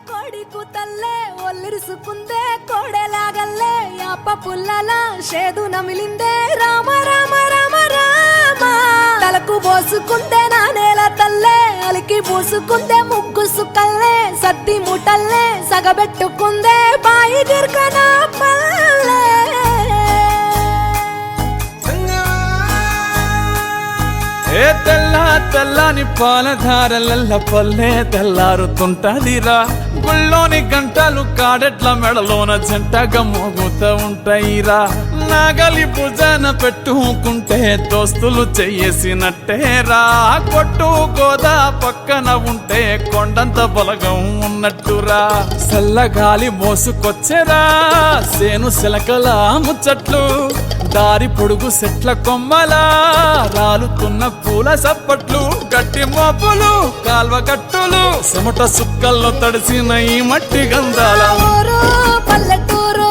కోడి కూతల్లే ఒల్లిరుసుకుందే కోడెలాగల్లే యాప పుల్లల షేదు నమిలిందే రామ రామ రామ రామ తలకు పోసుకుందే నా నేల తల్లే అలికి పూసుకుందే ముగ్గు సుక్కల్లే సద్ది ముటల్లే సగబెట్టుకుందే బాయి గిర్కన పల్లె ఏ తెల్లని పాలధారలల్ల పల్లె తెల్లారుతుంటదిరా గుళ్ళోని గంటలు కాడెట్ల మెడలోన జంటగా మోగుతూ ఉంటాయిరా నాగలి భుజాన పెట్టుకుంటే దోస్తులు చెయ్యేసినట్టేరా కొట్టు గోదా పక్కన ఉంటే కొండంత బలగం ఉన్నట్టురా చల్లగాలి మోసుకొచ్చెరా సేను సిలకల ముచ్చట్లు దారి పొడుగు చెట్ల కొమ్మలా రాలుతున్న పూల సప్పట్లు గట్టి మోపులు కాల్వ గట్టులు చెమట సుక్కల్లో తడిసిన ఈ మట్టి గంధాల పల్లెటూరు